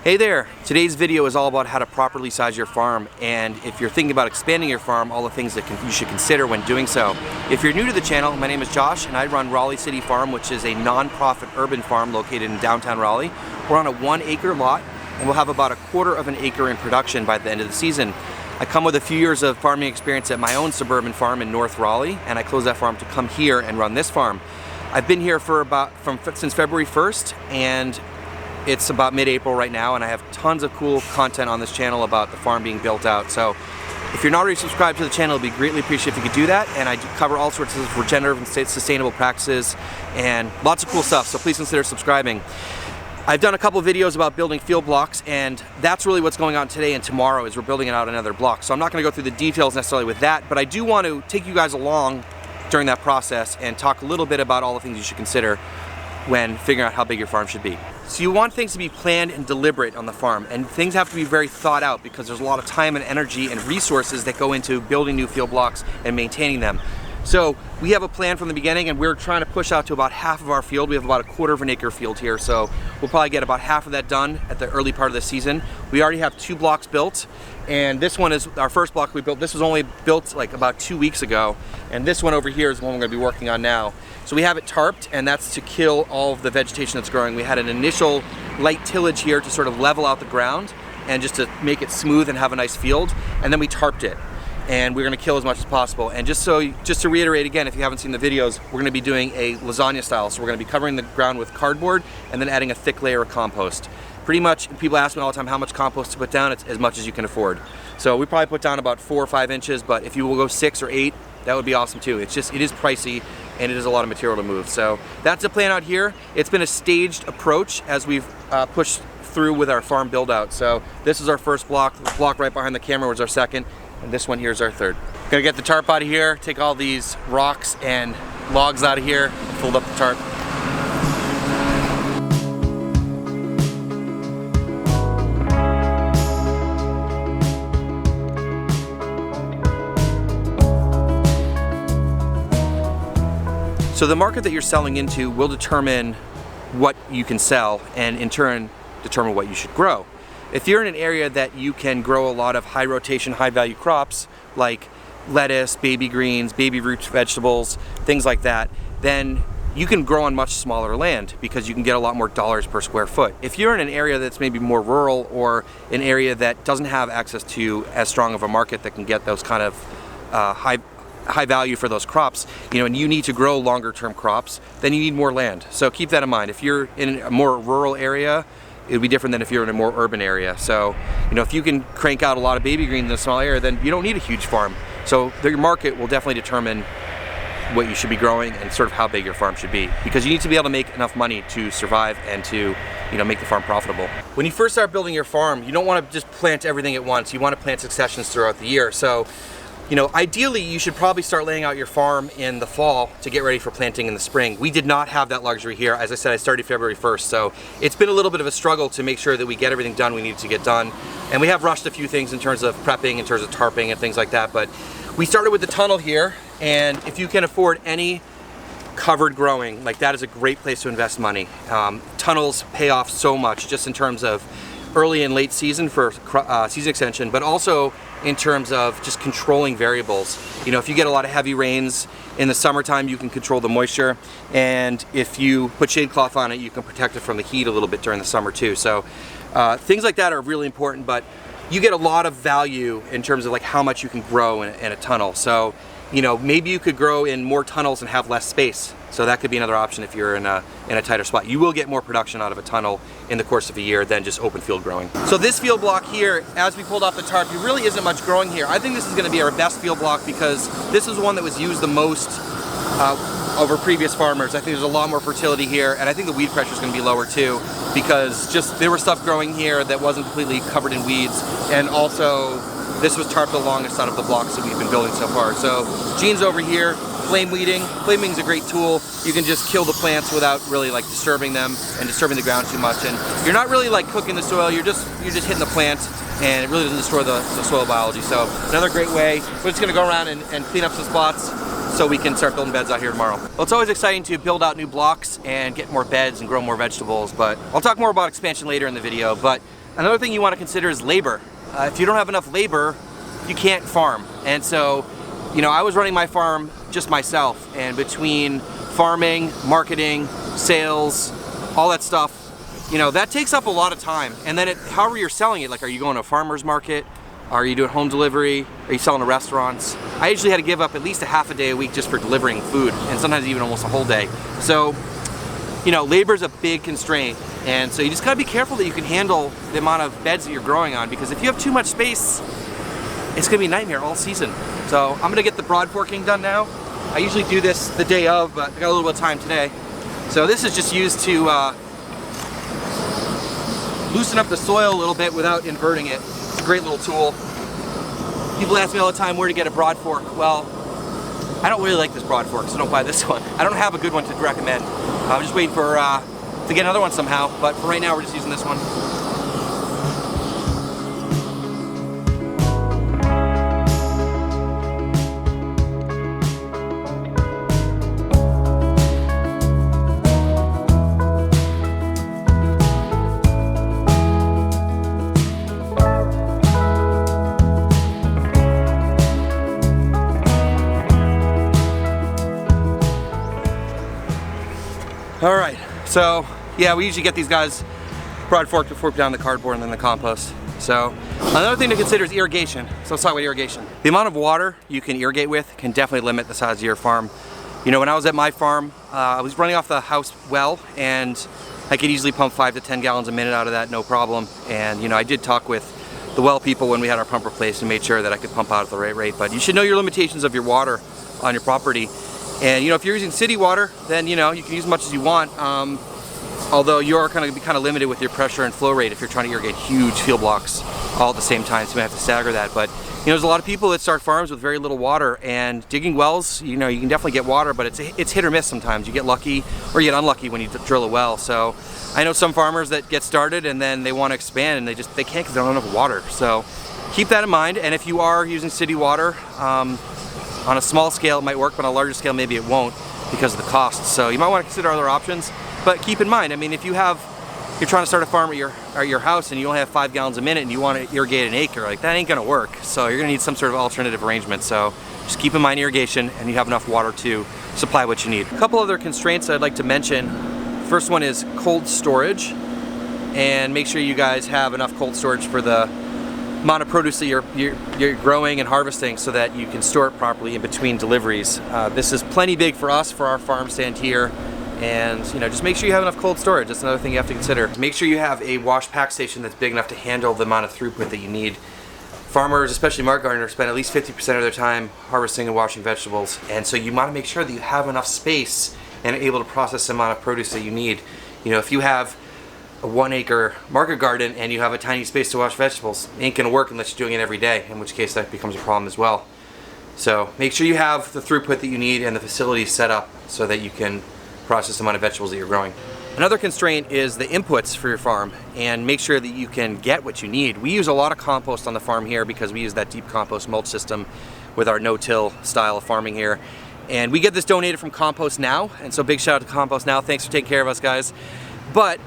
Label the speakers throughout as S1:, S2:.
S1: Hey there! Today's video is all about how to properly size your farm, and if you're thinking about expanding your farm, all the things that you should consider when doing so. If you're new to the channel, my name is Josh and I run Raleigh City Farm, which is a non-profit urban farm located in downtown Raleigh. We're on a 1 acre lot and we'll have about 1/4 of an acre in production by the end of the season. I come with a few years of farming experience at my own suburban farm in North Raleigh, and I closed that farm to come here and run this farm. I've been here for since February 1st, and it's about mid-April right now, and I have tons of cool content on this channel about the farm being built out. So if you're not already subscribed to the channel, it'd be greatly appreciated if you could do that. And I do cover all sorts of regenerative and sustainable practices and lots of cool stuff, so please consider subscribing. I've done a couple videos about building field blocks, and that's really what's going on today and tomorrow is we're building out another block. So I'm not going to go through the details necessarily with that, but I do want to take you guys along during that process and talk a little bit about all the things you should consider when figuring out how big your farm should be. So you want things to be planned and deliberate on the farm, and things have to be very thought out because there's a lot of time and energy and resources that go into building new field blocks and maintaining them. So we have a plan from the beginning, and we're trying to push out to about half of our field. We have about 1/4 of an acre field here, so we'll probably get about half of that done at the early part of the season. We already have 2 blocks built, and this one is our first block we built. This was only built like about 2 weeks ago, and this one over here is the one we're going to be working on now. So we have it tarped, and that's to kill all of the vegetation that's growing. We had an initial light tillage here to sort of level out the ground and just to make it smooth and have a nice field, and then we tarped it. And we're going to kill as much as possible. And just to reiterate again, if you haven't seen the videos, we're going to be doing a lasagna style. So we're going to be covering the ground with cardboard and then adding a thick layer of compost. Pretty much, people ask me all the time how much compost to put down. It's as much as you can afford. So we probably put down about 4 or 5 inches, but if you will go 6 or 8, that would be awesome too. It is pricey and it is a lot of material to move. So that's the plan out here. It's been a staged approach as we've pushed through with our farm build out. So this is our first block. The block right behind the camera was our second. And this one here is our third. Gonna get the tarp out of here, take all these rocks and logs out of here, and fold up the tarp. So the market that you're selling into will determine what you can sell, and in turn determine what you should grow. If you're in an area that you can grow a lot of high rotation, high value crops like lettuce, baby greens, baby root vegetables, things like that, then you can grow on much smaller land because you can get a lot more dollars per square foot. If you're in an area that's maybe more rural or an area that doesn't have access to as strong of a market that can get those kind of high value for those crops, and you need to grow longer term crops, then you need more land. So keep that in mind. If you're in a more rural area, it would be different than if you're in a more urban area. So, if you can crank out a lot of baby greens in a small area, then you don't need a huge farm. So your market will definitely determine what you should be growing and sort of how big your farm should be, because you need to be able to make enough money to survive and to make the farm profitable. When you first start building your farm, you don't want to just plant everything at once. You want to plant successions throughout the year. So ideally you should probably start laying out your farm in the fall to get ready for planting in the spring. We did not have that luxury here. As I said, I started February 1st, so it's been a little bit of a struggle to make sure that we get everything done we need to get done. And we have rushed a few things in terms of prepping, in terms of tarping and things like that, but we started with the tunnel here, and if you can afford any covered growing, like that is a great place to invest money. Tunnels pay off so much just in terms of early and late season for season extension, but also in terms of just controlling variables. If you get a lot of heavy rains in the summertime, you can control the moisture, and if you put shade cloth on it, you can protect it from the heat a little bit during the summer too. So things like that are really important, but you get a lot of value in terms of like how much you can grow in a tunnel. So maybe you could grow in more tunnels and have less space. So that could be another option if you're in a tighter spot. You will get more production out of a tunnel in the course of a year than just open field growing. So this field block here, as we pulled off the tarp, there really isn't much growing here. I think this is going to be our best field block because this is one that was used the most over previous farmers. I think there's a lot more fertility here, and I think the weed pressure is going to be lower too, because just there was stuff growing here that wasn't completely covered in weeds, and also this was tarped the longest out of the blocks that we've been building so far. So Gene's over here, flame weeding. Flame weeding is a great tool. You can just kill the plants without really like disturbing them and disturbing the ground too much, and you're not really like cooking the soil, you're just hitting the plant, and it really doesn't destroy the soil biology. So another great way. We're just gonna go around and clean up some spots so we can start building beds out here tomorrow. Well, it's always exciting to build out new blocks and get more beds and grow more vegetables, but I'll talk more about expansion later in the video. But Another thing you want to consider is labor. If you don't have enough labor, you can't farm. And so, you know, I was running my farm just myself, and between farming, marketing, sales, all that stuff, you know, that takes up a lot of time. And then however you're selling it, like, are you going to a farmer's market? Are you doing home delivery? Are you selling to restaurants? I usually had to give up at least a half a day a week just for delivering food, and sometimes even almost a whole day. So, you know, labor is a big constraint, and so you just gotta be careful that you can handle the amount of beds that you're growing on, because if you have too much space, it's gonna be a nightmare all season. So I'm gonna get the broad forking done now. I usually do this the day of, but I got a little bit of time today. So this is just used to loosen up the soil a little bit without inverting it. It's a great little tool. People ask me all the time where to get a broad fork. Well, I don't really like this broad fork, so don't buy this one. I don't have a good one to recommend. I'm just waiting for to get another one somehow, but for right now we're just using this one. All right, so yeah, we usually get these guys broad forked before we put down the cardboard and then the compost. So another thing to consider is irrigation. So let's talk about irrigation. The amount of water you can irrigate with can definitely limit the size of your farm. You know, when I was at my farm, I was running off the house well, and I could easily pump 5 to 10 gallons a minute out of that, no problem. And you know, I did talk with the well people when we had our pump replaced and made sure that I could pump out at the right rate. But you should know your limitations of your water on your property. And you know, if you're using city water, then you know, you can use as much as you want. Although you are going to be kind of limited with your pressure and flow rate if you're trying to irrigate huge field blocks all at the same time, so you might have to stagger that. But you know, there's a lot of people that start farms with very little water, and digging wells, you know, you can definitely get water, but it's hit or miss sometimes. You get lucky or you get unlucky when you drill a well. So I know some farmers that get started and then they want to expand and they can't because they don't have enough water. So keep that in mind. And if you are using city water, on a small scale it might work, but on a larger scale maybe it won't because of the cost. So you might want to consider other options. But keep in mind, I mean, if you're trying to start a farm at your house and you only have 5 gallons a minute and you want to irrigate an acre, like, that ain't gonna work. So you're gonna need some sort of alternative arrangement. So just keep in mind irrigation, and you have enough water to supply what you need. A couple other constraints I'd like to mention. First one is cold storage, and make sure you guys have enough cold storage for the amount of produce that you're growing and harvesting, so that you can store it properly in between deliveries. This is plenty big for us for our farm stand here, and you know, just make sure you have enough cold storage. That's another thing you have to consider. Make sure you have a wash pack station that's big enough to handle the amount of throughput that you need. Farmers, especially market gardeners, spend at least 50% of their time harvesting and washing vegetables, and so you want to make sure that you have enough space and are able to process the amount of produce that you need. You know, if you have a 1 acre market garden and you have a tiny space to wash vegetables, it ain't gonna work unless you're doing it every day, in which case that becomes a problem as well. So make sure you have the throughput that you need and the facilities set up so that you can process the amount of vegetables that you're growing. Another constraint is the inputs for your farm, and make sure that you can get what you need. We use a lot of compost on the farm here because we use that deep compost mulch system with our no-till style of farming here. And we get this donated from Compost Now, and so big shout out to Compost Now. Thanks for taking care of us, guys. But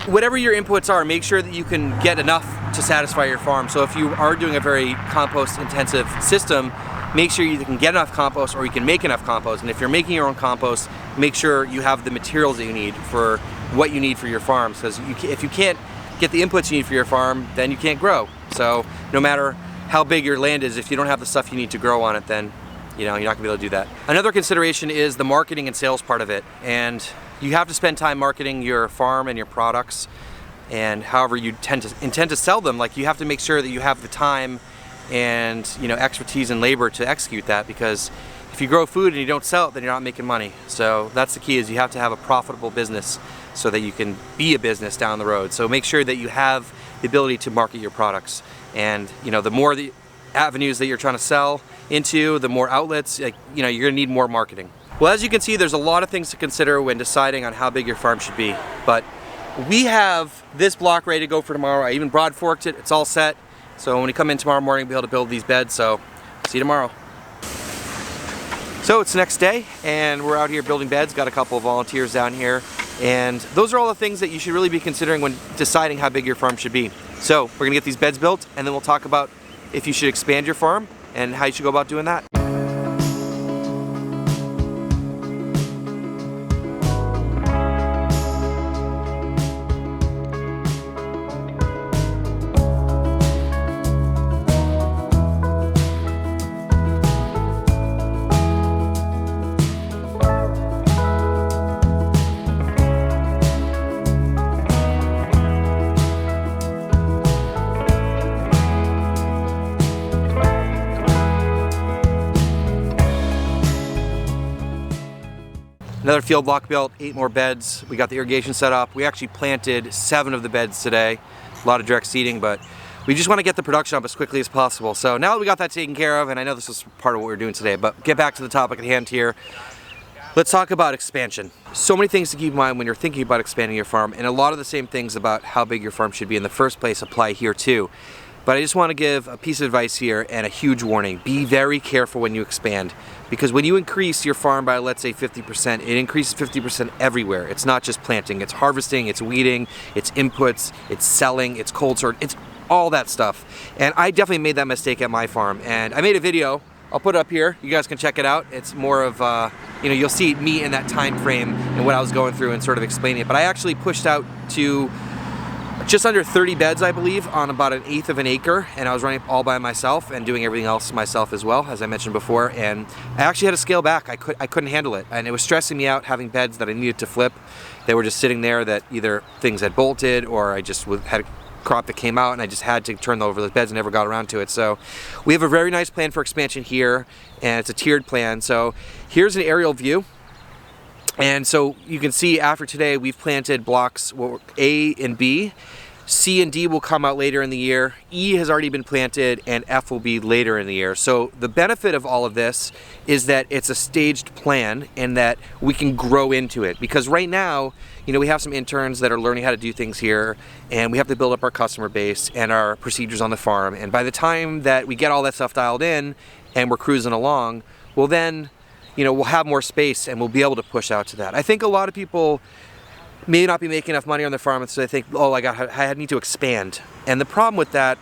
S1: whatever your inputs are, make sure that you can get enough to satisfy your farm. So if you are doing a very compost intensive system, make sure you can get enough compost or you can make enough compost. And if you're making your own compost, make sure you have the materials that you need for what you need for your farm. Because if you can't get the inputs you need for your farm, then you can't grow. So no matter how big your land is, if you don't have the stuff you need to grow on it, then you know, you're not gonna be able to do that. Another consideration is the marketing and sales part of it. And you have to spend time marketing your farm and your products, and however you intend to sell them. Like, you have to make sure that you have the time and, you know, expertise and labor to execute that, because if you grow food and you don't sell it, then you're not making money. So that's the key, is you have to have a profitable business so that you can be a business down the road. So make sure that you have the ability to market your products, and you know, the more the avenues that you're trying to sell into, the more outlets, like, you know, you're gonna need more marketing. Well, as you can see, there's a lot of things to consider when deciding on how big your farm should be. But we have this block ready to go for tomorrow. I even broad forked it, it's all set. So when we come in tomorrow morning, we'll be able to build these beds. So see you tomorrow. So it's the next day, and we're out here building beds. Got a couple of volunteers down here. And those are all the things that you should really be considering when deciding how big your farm should be. So we're gonna get these beds built, and then we'll talk about if you should expand your farm and how you should go about doing that. Another field block built, 8 more beds. We got the irrigation set up. We actually planted 7 of the beds today. A lot of direct seeding, but we just want to get the production up as quickly as possible. So now that we got that taken care of, and I know this is part of what we're doing today, but get back to the topic at hand here. Let's talk about expansion. So many things to keep in mind when you're thinking about expanding your farm, and a lot of the same things about how big your farm should be in the first place apply here too. But I just want to give a piece of advice here and a huge warning. Be very careful when you expand, because when you increase your farm by, let's say, 50%, it increases 50% everywhere. It's not just planting, it's harvesting, it's weeding, it's inputs, it's selling, it's cold storage, it's all that stuff. And I definitely made that mistake at my farm, and I made a video. I'll put it up here. You guys can check it out. It's more of, you'll see me in that time frame and what I was going through and sort of explaining it. But I actually pushed out to just under 30 beds, I believe, on about 1/8 of an acre, and I was running all by myself and doing everything else myself as well, as I mentioned before. And I actually had to scale back. I couldn't handle it, and it was stressing me out having beds that I needed to flip. They were just sitting there that either things had bolted or I just had a crop that came out and I just had to turn over those beds and never got around to it. So we have a very nice plan for expansion here, and it's a tiered plan. So here's an aerial view. And so you can see after today, we've planted blocks A and B. C and D will come out later in the year. E has already been planted, and F will be later in the year. So the benefit of all of this is that it's a staged plan and that we can grow into it. Because right now, we have some interns that are learning how to do things here, and we have to build up our customer base and our procedures on the farm. And by the time that we get all that stuff dialed in and we're cruising along, well then, we'll have more space and we'll be able to push out to that. I think a lot of people may not be making enough money on their farm, and so they think, oh, I need to expand. And the problem with that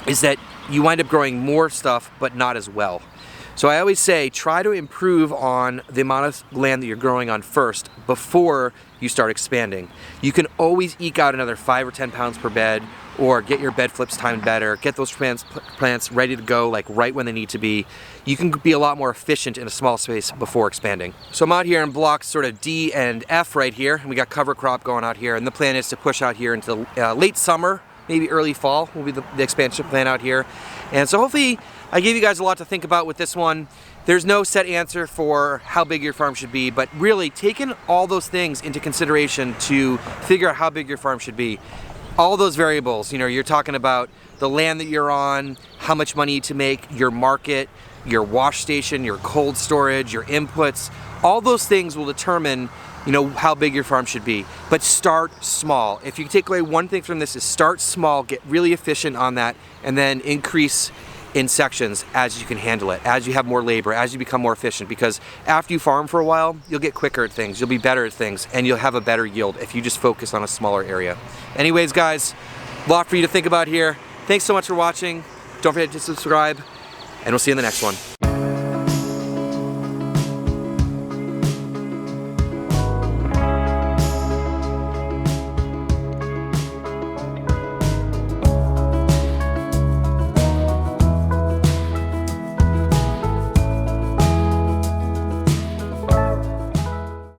S1: is that you wind up growing more stuff, but not as well. So I always say, try to improve on the amount of land that you're growing on first before you start expanding. You can always eke out another 5 or 10 pounds per bed, or get your bed flips timed better, get those plants ready to go like right when they need to be. You can be a lot more efficient in a small space before expanding. So I'm out here in blocks sort of D and F right here, and we got cover crop going out here, and the plan is to push out here into late summer, maybe early fall will be the expansion plan out here. And so hopefully I gave you guys a lot to think about with this one. There's no set answer for how big your farm should be, but really taking all those things into consideration to figure out how big your farm should be. All those variables, you're talking about the land that you're on, how much money you need to make, your market, your wash station, your cold storage, your inputs. All those things will determine, how big your farm should be. But start small. If you take away one thing from this, is start small, get really efficient on that, and then increase in sections as you can handle it, as you have more labor, as you become more efficient. Because after you farm for a while, you'll get quicker at things, you'll be better at things, and you'll have a better yield if you just focus on a smaller area. Anyways, guys, a lot for you to think about here. Thanks so much for watching. Don't forget to subscribe, and we'll see you in the next one.